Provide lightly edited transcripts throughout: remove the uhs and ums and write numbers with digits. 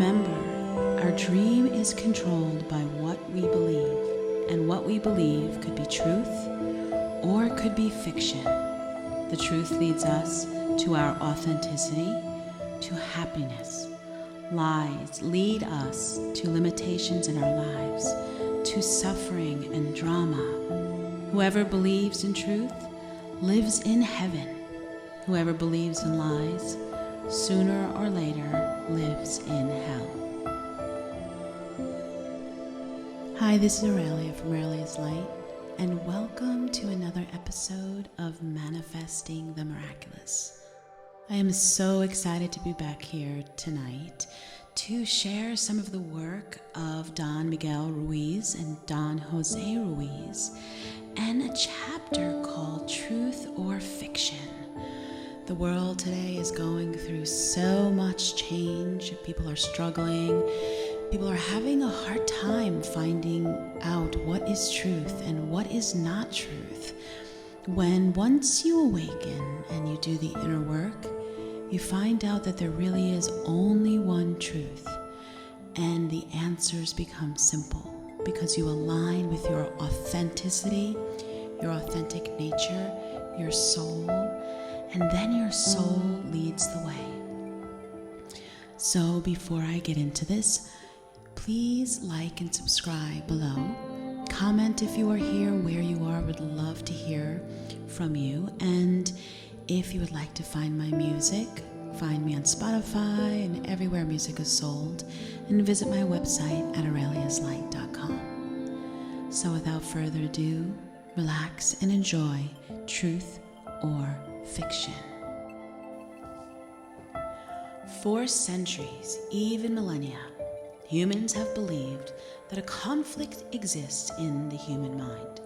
Remember, our dream is controlled by what we believe, and what we believe could be truth or it could be fiction. The truth leads us to our authenticity, to happiness. Lies lead us to limitations in our lives, to suffering and drama. Whoever believes in truth lives in heaven. Whoever believes in lies, sooner or later, lives in hell. Hi, this is Aurelia from Aureliaslight, and welcome to another episode of Manifesting the Miraculous. I am so excited to be back here tonight to share some of the work of Don Miguel Ruiz and Don Jose Ruiz, and a chapter called Truth or Fiction. The world today is going through so much change. People are struggling. People are having a hard time finding out what is truth and what is not truth. When once you awaken and you do the inner work, you find out that there really is only one truth, and the answers become simple because you align with your authenticity, your authentic nature, your soul, and then your soul leads the way. So before I get into this, please like and subscribe below. Comment if you are here, where you are. Would love to hear from you. And if you would like to find my music, find me on Spotify and everywhere music is sold, and visit my website at Aureliaslight.com. So without further ado, relax and enjoy Truth or Fiction. For centuries, even millennia, humans have believed that a conflict exists in the human mind,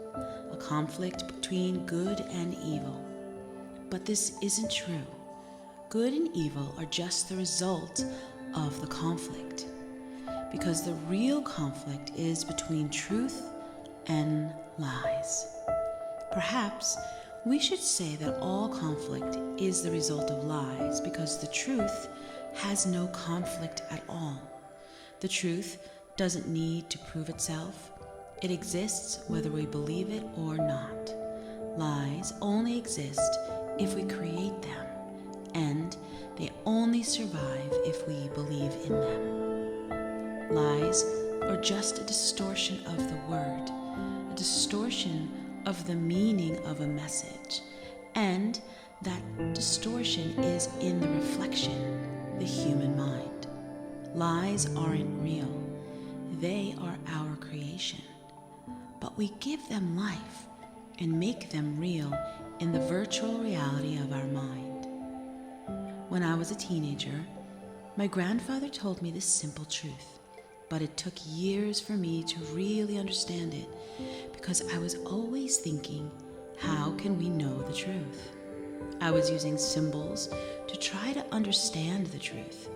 a conflict between good and evil. But this isn't true. Good and evil are just the result of the conflict, because the real conflict is between truth and lies. Perhaps we should say that all conflict is the result of lies, because the truth has no conflict at all. The truth doesn't need to prove itself. It exists whether we believe it or not. Lies only exist if we create them, and they only survive if we believe in them. Lies are just a distortion of the word, a distortion of the meaning of a message, and that distortion is in the reflection, the human mind. Lies aren't real. They are our creation. But we give them life and make them real in the virtual reality of our mind. When I was a teenager, my grandfather told me this simple truth, but it took years for me to really understand it, because I was always thinking, how can we know the truth? I was using symbols to try to understand the truth,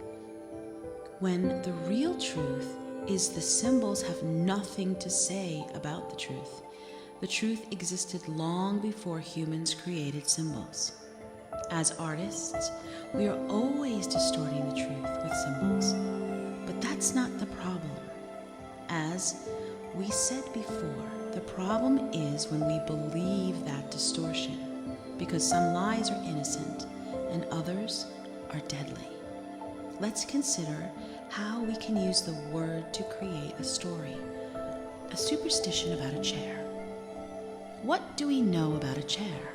when the real truth is the symbols have nothing to say about the truth. The truth existed long before humans created symbols. As artists, we are always distorting the truth with symbols, but that's not the problem. As we said before, the problem is when we believe that distortion, because some lies are innocent and others are deadly. Let's consider how we can use the word to create a story, a superstition about a chair. What do we know about a chair?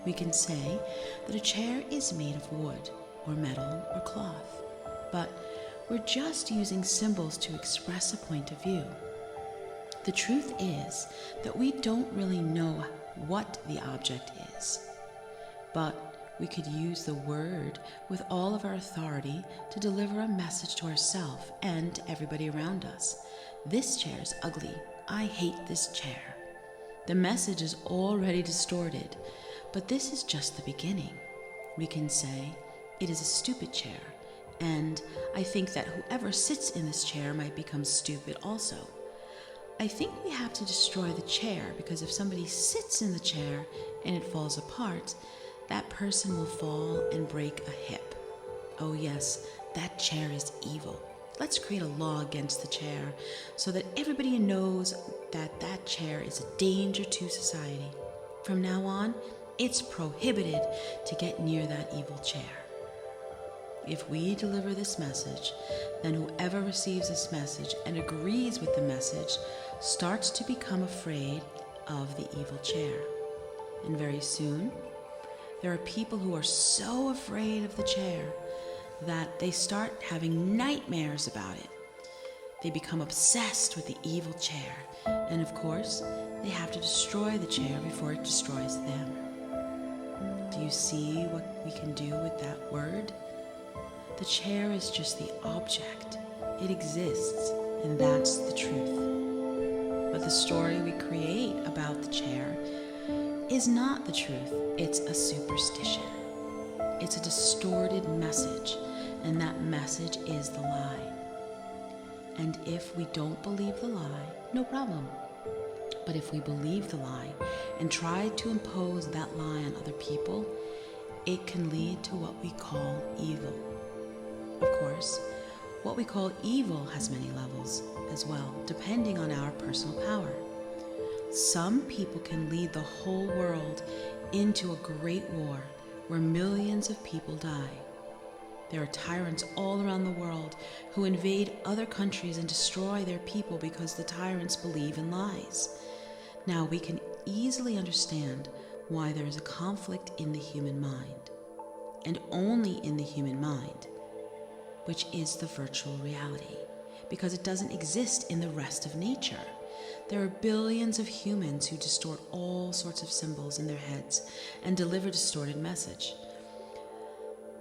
We can say that a chair is made of wood or metal or cloth, but we're just using symbols to express a point of view. The truth is that we don't really know what the object is, but we could use the word with all of our authority to deliver a message to ourselves and to everybody around us. This chair is ugly. I hate this chair. The message is already distorted, but this is just the beginning. We can say, it is a stupid chair, and I think that whoever sits in this chair might become stupid also. I think we have to destroy the chair, because if somebody sits in the chair and it falls apart, that person will fall and break a hip. Oh yes, that chair is evil. Let's create a law against the chair so that everybody knows that that chair is a danger to society. From now on, it's prohibited to get near that evil chair. If we deliver this message, then whoever receives this message and agrees with the message starts to become afraid of the evil chair. And very soon, there are people who are so afraid of the chair that they start having nightmares about it. They become obsessed with the evil chair, and of course, they have to destroy the chair before it destroys them. Do you see what we can do with that word? The chair is just the object. It exists, and that's the truth. But the story we create about the chair is not the truth. It's a superstition. It's a distorted message, and that message is the lie. And if we don't believe the lie, no problem. But if we believe the lie and try to impose that lie on other people, it can lead to what we call evil. Of course, what we call evil has many levels as well, depending on our personal power. Some people can lead the whole world into a great war where millions of people die. There are tyrants all around the world who invade other countries and destroy their people because the tyrants believe in lies. Now we can easily understand why there is a conflict in the human mind, and only in the human mind, which is the virtual reality, because it doesn't exist in the rest of nature. There are billions of humans who distort all sorts of symbols in their heads and deliver distorted message.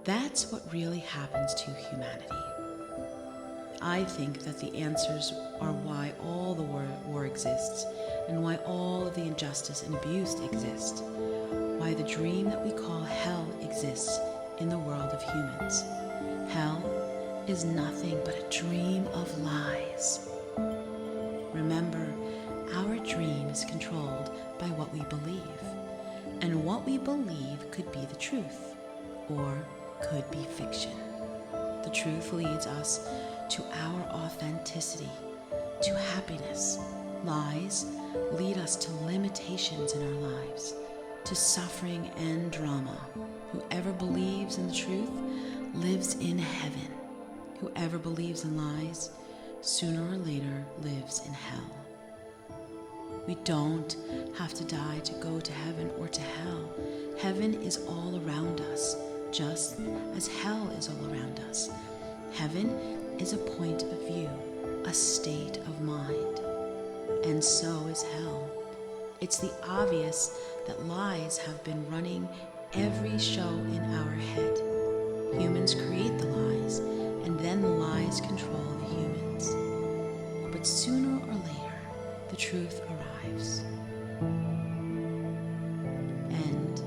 That's what really happens to humanity. I think that the answers are why all the war exists, and why all of the injustice and abuse exists, why the dream that we call hell exists in the world of humans. Hell is nothing but a dream of lies. Remember, our dream is controlled by what we believe, and what we believe could be the truth, or could be fiction. The truth leads us to our authenticity, to happiness. Lies lead us to limitations in our lives, to suffering and drama. Whoever believes in the truth lives in heaven. Whoever believes in lies, sooner or later lives in hell. We don't have to die to go to heaven or to hell. Heaven is all around us, just as hell is all around us. Heaven is a point of view, a state of mind, and so is hell. It's the obvious that lies have been running every show in our head. Humans create the lies, and then the lies control the humans. But sooner or later, the truth arrives. And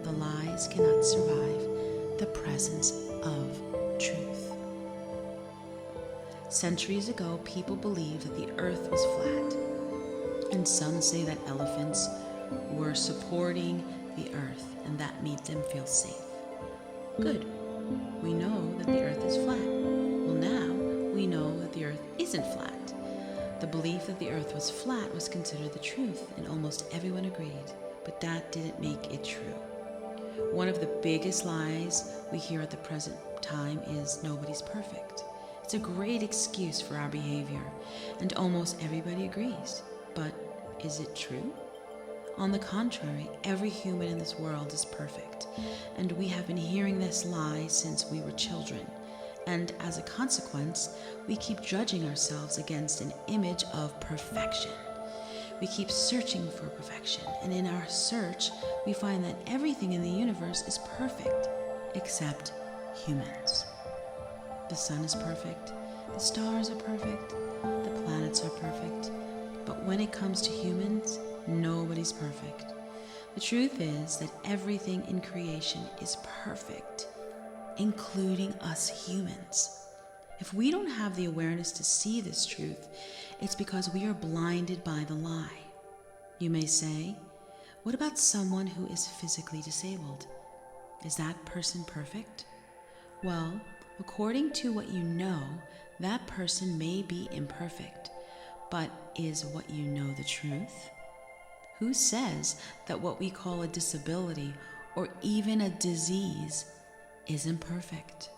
the lies cannot survive the presence of truth. Centuries ago, people believed that the earth was flat, and some say that elephants were supporting the earth, and that made them feel safe. Good. We know that the earth is flat. Well, now we know that the earth isn't flat. The belief that the earth was flat was considered the truth, and almost everyone agreed, but that didn't make it true. One of the biggest lies we hear at the present time is nobody's perfect. It's a great excuse for our behavior, and almost everybody agrees. But is it true? On the contrary, every human in this world is perfect, and we have been hearing this lie since we were children. And as a consequence, we keep judging ourselves against an image of perfection. We keep searching for perfection, and in our search, we find that everything in the universe is perfect, except humans. The sun is perfect, the stars are perfect, the planets are perfect, but when it comes to humans, nobody's perfect. The truth is that everything in creation is perfect, including us humans. If we don't have the awareness to see this truth, it's because we are blinded by the lie. You may say, what about someone who is physically disabled? Is that person perfect? Well, According to what you know, that person may be imperfect, but is what you know the truth? Who says that what we call a disability or even a disease is imperfect?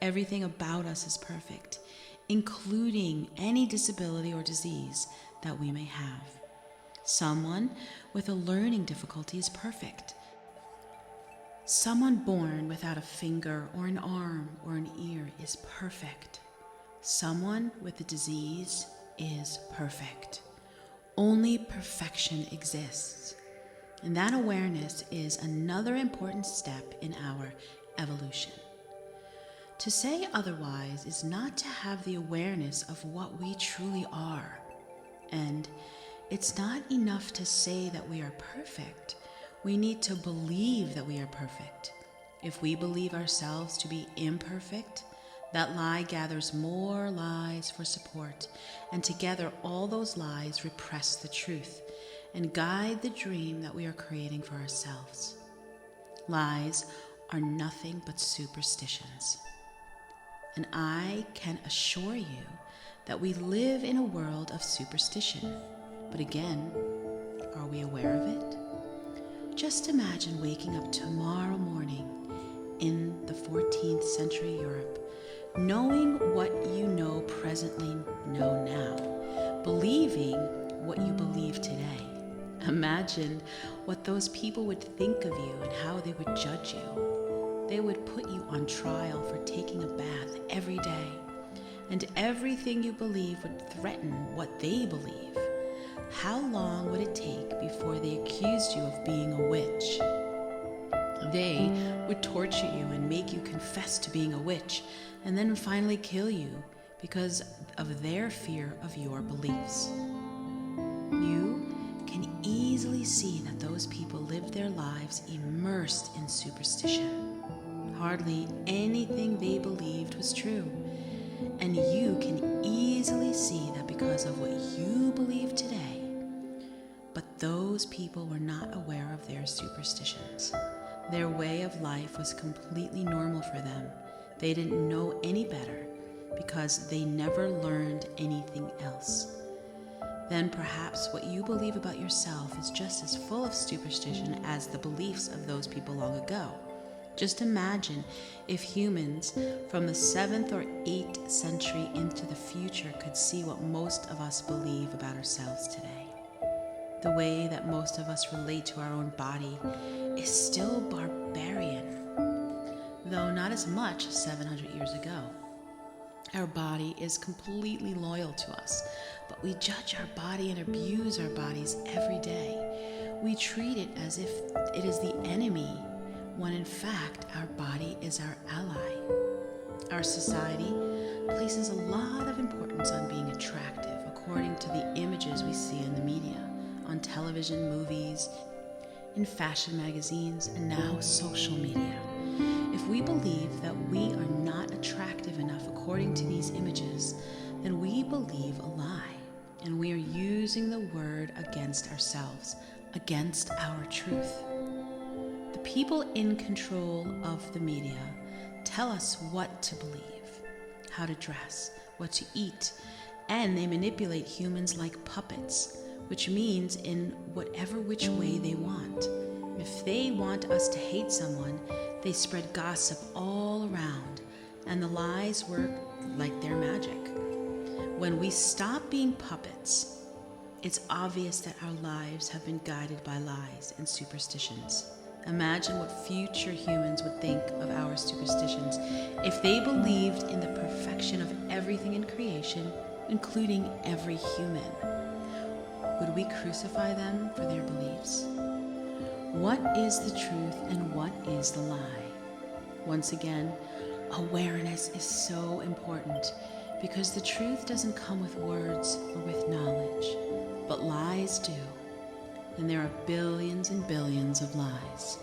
Everything about us is perfect, including any disability or disease that we may have. Someone with a learning difficulty is perfect. Someone born without a finger or an arm or an ear is perfect. Someone with a disease is perfect. Only perfection exists. And that awareness is another important step in our evolution. To say otherwise is not to have the awareness of what we truly are. And it's not enough to say that we are perfect. We need to believe that we are perfect. If we believe ourselves to be imperfect, that lie gathers more lies for support, and together all those lies repress the truth and guide the dream that we are creating for ourselves. Lies are nothing but superstitions. And I can assure you that we live in a world of superstition. But again, are we aware of it? Just imagine waking up tomorrow morning in the 14th century Europe, knowing what you know presently know now, believing what you believe today. Imagine what those people would think of you and how they would judge you. They would put you on trial for taking a bath every day, and everything you believe would threaten what they believe. How long would it take before they accused you of being a witch? They would torture you and make you confess to being a witch, and then finally kill you because of their fear of your beliefs. You can easily see that those people lived their lives immersed in superstition. Hardly anything they believed was true. And you can easily see that because of what you believe today. But those people were not aware of their superstitions. Their way of life was completely normal for them. They didn't know any better because they never learned anything else. Then perhaps what you believe about yourself is just as full of superstition as the beliefs of those people long ago. Just imagine if humans from the 7th or 8th century into the future could see what most of us believe about ourselves today. The way that most of us relate to our own body is still barbarian, though not as much as 700 years ago. Our body is completely loyal to us, but we judge our body and abuse our bodies every day. We treat it as if it is the enemy, when in fact our body is our ally. Our society places a lot of importance on being attractive according to the images we see in the media, on television, movies, in fashion magazines, and now social media. If we believe that we are not attractive enough according to these images, then we believe a lie, and we are using the word against ourselves, against our truth. The people in control of the media tell us what to believe, how to dress, what to eat, and they manipulate humans like puppets, which means in whatever which way they want. If they want us to hate someone, they spread gossip all around, and the lies work like their magic. When we stop being puppets, it's obvious that our lives have been guided by lies and superstitions. Imagine what future humans would think of our superstitions if they believed in the perfection of everything in creation, including every human. Would we crucify them for their beliefs? What is the truth and what is the lie? Once again, awareness is so important because the truth doesn't come with words or with knowledge, but lies do. And there are billions and billions of lies.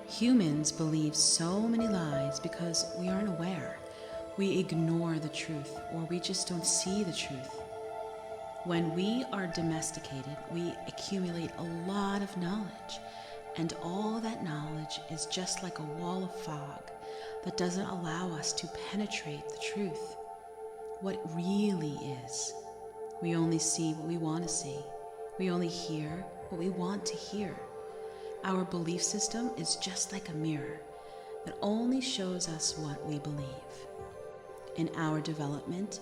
Humans believe so many lies because we aren't aware. We ignore the truth, or we just don't see the truth. When we are domesticated, we accumulate a lot of knowledge, and all that knowledge is just like a wall of fog. that doesn't allow us to penetrate the truth, what it really is. We only see what we want to see. We only hear what we want to hear. Our belief system is just like a mirror that only shows us what we believe. In our development,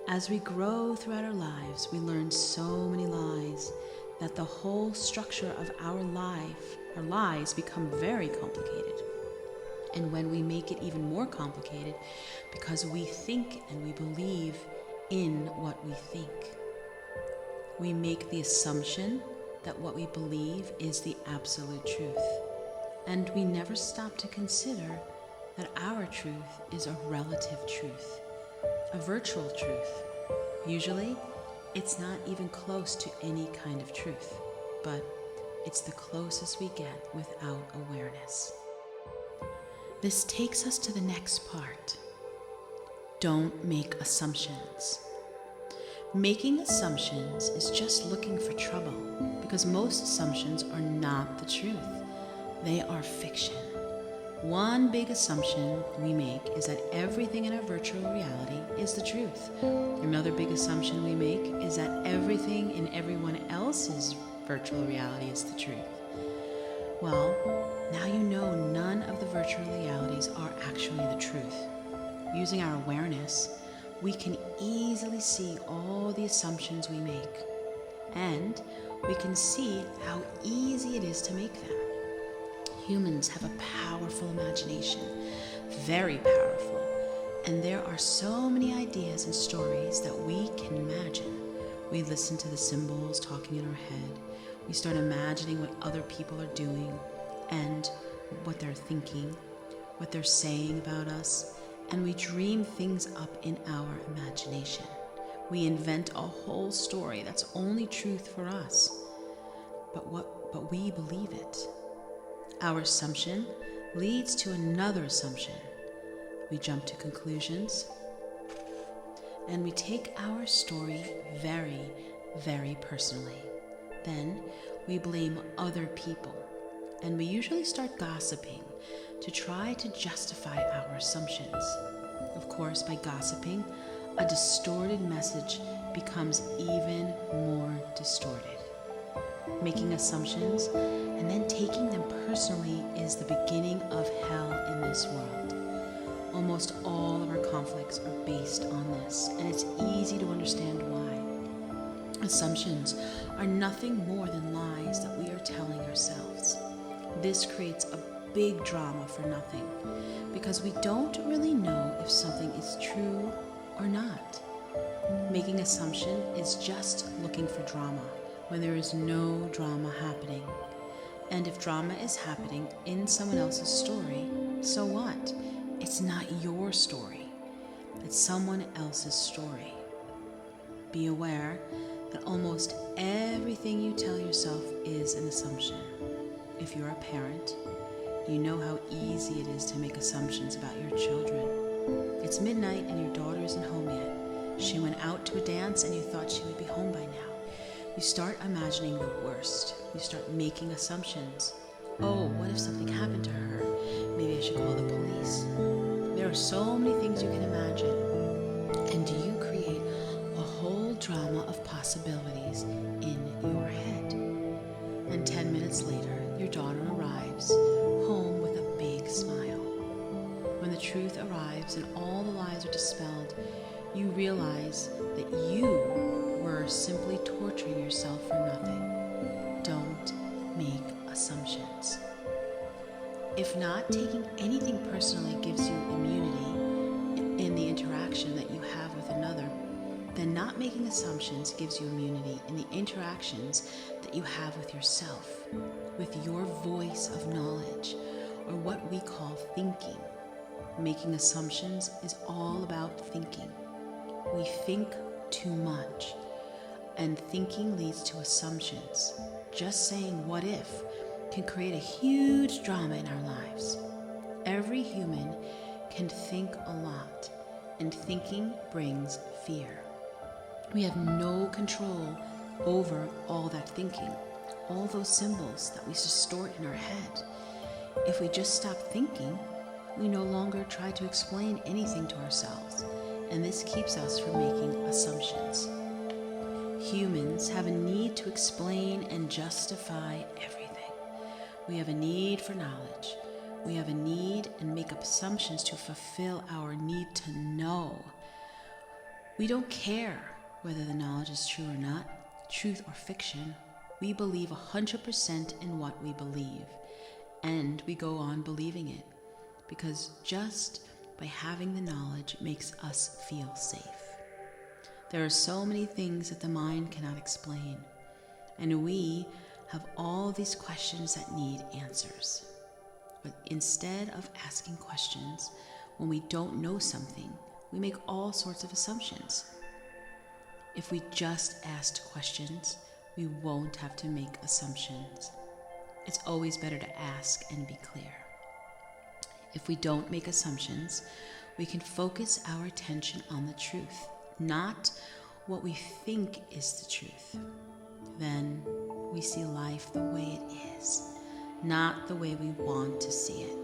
as we grow throughout our lives, we learn so many lies that the whole structure of our lives become very complicated. And when we make it even more complicated, because we think and we believe in what we think, we make the assumption that what we believe is the absolute truth. And we never stop to consider that our truth is a relative truth, a virtual truth. Usually, it's not even close to any kind of truth, but it's the closest we get without awareness. This takes us to the next part. Don't make assumptions. Making assumptions is just looking for trouble, because most assumptions are not the truth. They are fiction. One big assumption we make is that everything in our virtual reality is the truth. Another big assumption we make is that everything in everyone else's virtual reality is the truth. Well, now you know none of the virtual realities are actually the truth. Using our awareness, we can easily see all the assumptions we make, and we can see how easy it is to make them. Humans have a powerful imagination, very powerful, and there are so many ideas and stories that we can imagine. We listen to the symbols talking in our head. We start imagining what other people are doing and what they're thinking, what they're saying about us, and we dream things up in our imagination. We invent a whole story that's only truth for us, but we believe it. Our assumption leads to another assumption. We jump to conclusions, and we take our story very, very personally. Then we blame other people, and we usually start gossiping to try to justify our assumptions. Of course, by gossiping, a distorted message becomes even more distorted. Making assumptions and then taking them personally is the beginning of hell in this world. Almost all of our conflicts are based on this, and it's easy to understand why. Assumptions are nothing more than lies that we are telling ourselves. This creates a big drama for nothing, because we don't really know if something is true or not. Making assumption is just looking for drama when there is no drama happening. And if drama is happening in someone else's story, so what? It's not your story. It's someone else's story. Be aware that almost everything you tell yourself is an assumption. If you're a parent, you know how easy it is to make assumptions about your children. It's midnight and your daughter isn't home yet. She went out to a dance and you thought she would be home by now. You start imagining the worst. You start making assumptions. Oh, what if something happened to her? Maybe I should call the police. There are so many things you can imagine. And you create a whole drama of possibilities in your head. And 10 minutes later, your daughter arrives home with a big smile. When the truth arrives and all the lies are dispelled, you realize that you were simply torturing yourself for nothing. Don't make assumptions. If not taking anything personally gives you immunity in the interaction that you have with another, then not making assumptions gives you immunity in the interactions that you have with yourself, with your voice of knowledge, or what we call thinking. Making assumptions is all about thinking. We think too much, and thinking leads to assumptions. Just saying what if can create a huge drama in our lives. Every human can think a lot, and thinking brings fear. We have no control over all that thinking, all those symbols that we distort in our head. If we just stop thinking, we no longer try to explain anything to ourselves, and this keeps us from making assumptions. Humans have a need to explain and justify everything. We have a need for knowledge. We have a need and make up assumptions to fulfill our need to know. We don't care whether the knowledge is true or not, truth or fiction. We believe 100% in what we believe, and we go on believing it, because just by having the knowledge makes us feel safe. There are so many things that the mind cannot explain, and we have all these questions that need answers. But instead of asking questions when we don't know something, we make all sorts of assumptions. If we just asked questions, we won't have to make assumptions. It's always better to ask and be clear. If we don't make assumptions, we can focus our attention on the truth, not what we think is the truth. Then we see life the way it is, not the way we want to see it.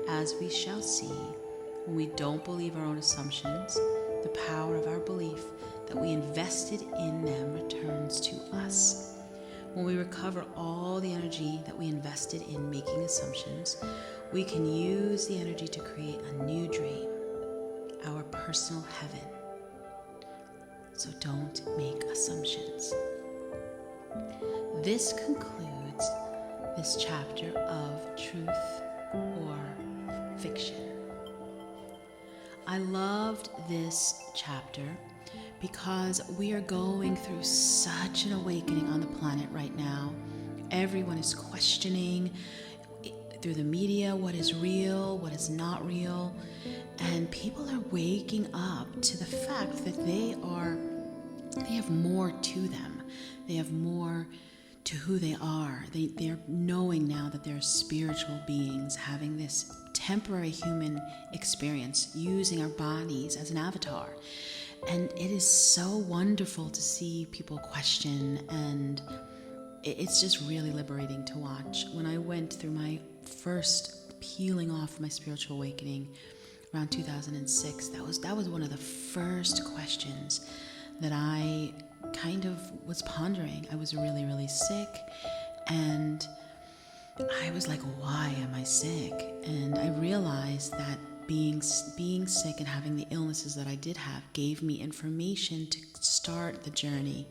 As we shall see, when we don't believe our own assumptions, the power of our belief that we invested in them returns to us. When we recover all the energy that we invested in making assumptions, we can use the energy to create a new dream, our personal heaven. So don't make assumptions. This concludes this chapter of Truth or Fiction. I loved this chapter because we are going through such an awakening on the planet right now. Everyone is questioning through the media what is real, what is not real, and people are waking up to the fact that they have more to them. They have more to who they are. They're knowing now that they're spiritual beings having this temporary human experience, using our bodies as an avatar. And it is so wonderful to see people question, and it's just really liberating to watch. When I went through my first peeling off my spiritual awakening around 2006, that was one of the first questions that I kind of was pondering. I was really, really sick, and I was like, why am I sick? And I realized that being sick and having the illnesses that I did have gave me information to start the journey,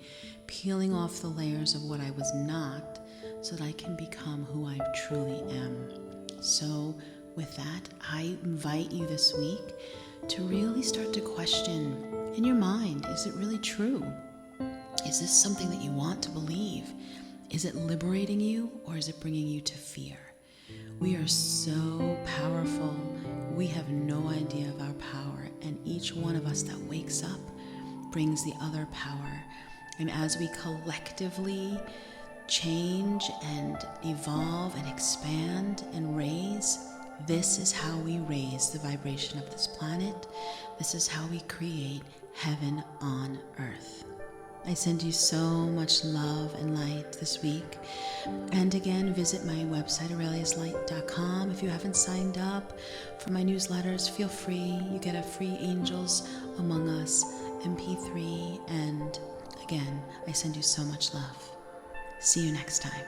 peeling off the layers of what I was not, so that I can become who I truly am. So with that, I invite you this week to really start to question in your mind, is it really true? Is this something that you want to believe? Is it liberating you, or is it bringing you to fear? We are so powerful. We have no idea of our power, and each one of us that wakes up brings the other power. And as we collectively change and evolve and expand and raise, this is how we raise the vibration of this planet. This is how we create heaven on earth. I send you so much love and light this week. And again, visit my website, Aureliaslight.com. If you haven't signed up for my newsletters, feel free. You get a free Angels Among Us MP3. And again, I send you so much love. See you next time.